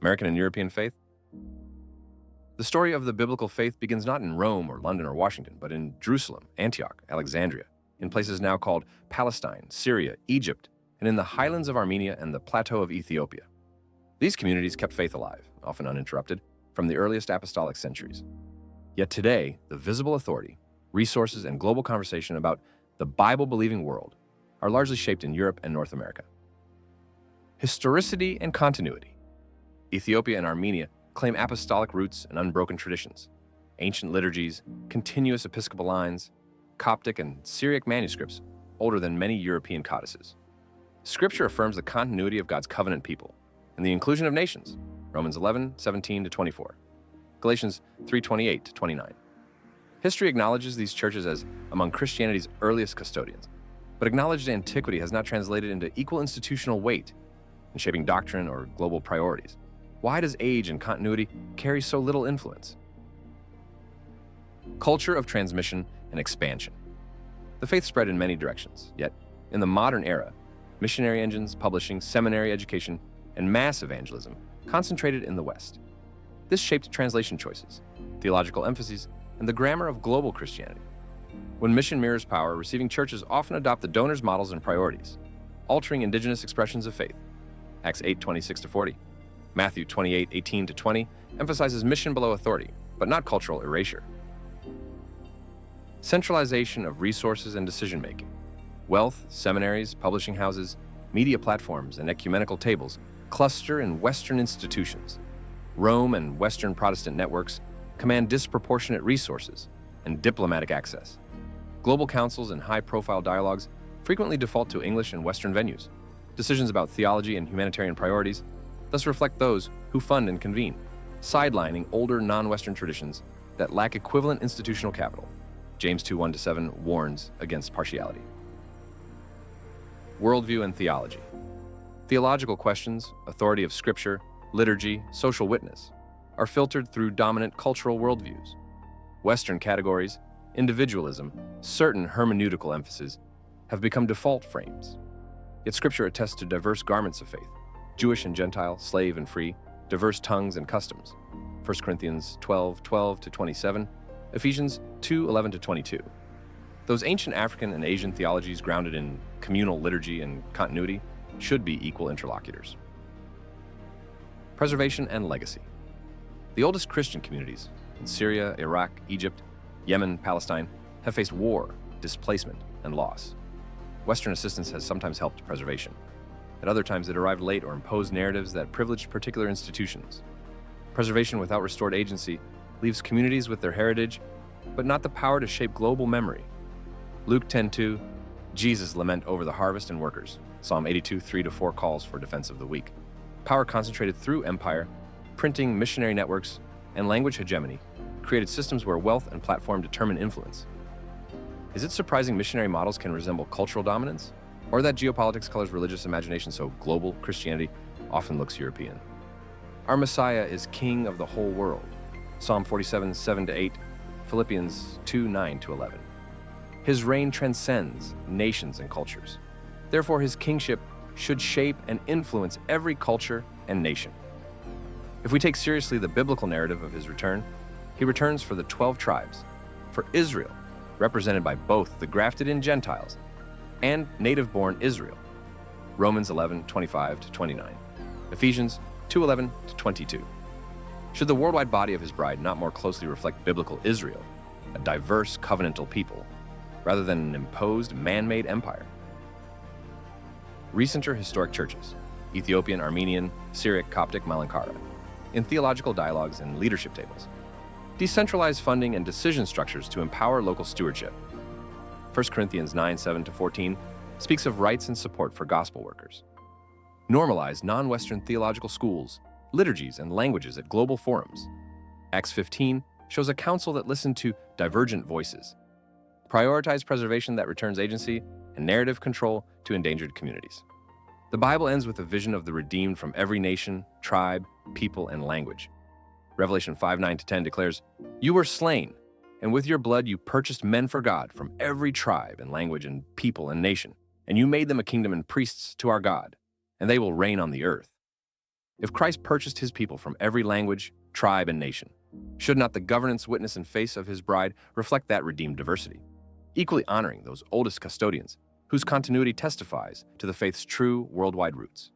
American and European faith? The story of the biblical faith begins not in Rome or London or Washington, but in Jerusalem, Antioch, Alexandria, in places now called Palestine, Syria, Egypt, and in the highlands of Armenia and the plateau of Ethiopia. These communities kept faith alive, often uninterrupted, from the earliest apostolic centuries. Yet today, the visible authority, resources, and global conversation about the Bible-believing world are largely shaped in Europe and North America. Historicity and continuity. Ethiopia and Armenia claim apostolic roots and unbroken traditions, ancient liturgies, continuous episcopal lines, Coptic and Syriac manuscripts older than many European codices. Scripture affirms the continuity of God's covenant people and the inclusion of nations, Romans 11:17-24, Galatians 3:28-29. History acknowledges these churches as among Christianity's earliest custodians, but acknowledged antiquity has not translated into equal institutional weight in shaping doctrine or global priorities. Why does age and continuity carry so little influence? Culture of transmission and expansion. The faith spread in many directions, yet in the modern era, missionary engines, publishing, seminary education, and mass evangelism concentrated in the West. This shaped translation choices, theological emphases, and the grammar of global Christianity. When mission mirrors power, receiving churches often adopt the donor's models and priorities, altering indigenous expressions of faith. Acts 8:26-40. Matthew 28:18-20 emphasizes mission below authority, but not cultural erasure. Centralization of resources and decision-making. Wealth, seminaries, publishing houses, media platforms, and ecumenical tables cluster in Western institutions. Rome and Western Protestant networks command disproportionate resources and diplomatic access. Global councils and high-profile dialogues frequently default to English and Western venues. Decisions about theology and humanitarian priorities thus reflect those who fund and convene, sidelining older non-Western traditions that lack equivalent institutional capital. James 2:1-7 warns against partiality. Worldview and theology. Theological questions, authority of Scripture, liturgy, social witness, are filtered through dominant cultural worldviews. Western categories, individualism, certain hermeneutical emphases have become default frames. Yet Scripture attests to diverse garments of faith, Jewish and Gentile, slave and free, diverse tongues and customs. 1 Corinthians 12:12-27, Ephesians 2:11-22. Those ancient African and Asian theologies grounded in communal liturgy and continuity should be equal interlocutors. Preservation and legacy. The oldest Christian communities in Syria, Iraq, Egypt, Yemen, Palestine have faced war, displacement, and loss. Western assistance has sometimes helped preservation. At other times, it arrived late or imposed narratives that privileged particular institutions. Preservation without restored agency leaves communities with their heritage, but not the power to shape global memory. Luke 10:2, Jesus' lament over the harvest and workers. Psalm 82:3-4 calls for defense of the weak. Power concentrated through empire, printing, missionary networks, and language hegemony created systems where wealth and platform determine influence. Is it surprising missionary models can resemble cultural dominance? Or that geopolitics colors religious imagination so global Christianity often looks European? Our Messiah is King of the whole world. Psalm 47:7-8, Philippians 2:9-11. His reign transcends nations and cultures. Therefore, his kingship should shape and influence every culture and nation. If we take seriously the biblical narrative of his return, he returns for the 12 tribes, for Israel, represented by both the grafted-in Gentiles and native-born Israel. Romans 11:25-29, Ephesians 2:11-22. Should the worldwide body of his bride not more closely reflect biblical Israel, a diverse covenantal people, rather than an imposed man-made empire? Recenter historic churches, Ethiopian, Armenian, Syriac, Coptic, Malankara, in theological dialogues and leadership tables. Decentralized funding and decision structures to empower local stewardship. 1 Corinthians 9:7-14 speaks of rights and support for gospel workers. Normalize non-Western theological schools, liturgies, and languages at global forums. Acts 15 shows a council that listened to divergent voices. Prioritize preservation that returns agency and narrative control to endangered communities. The Bible ends with a vision of the redeemed from every nation, tribe, people, and language. Revelation 5:9-10 declares, "You were slain, and with your blood you purchased men for God from every tribe and language and people and nation, and you made them a kingdom and priests to our God, and they will reign on the earth." If Christ purchased his people from every language, tribe, and nation, should not the governance, witness, and face of his bride reflect that redeemed diversity, equally honoring those oldest custodians whose continuity testifies to the faith's true worldwide roots?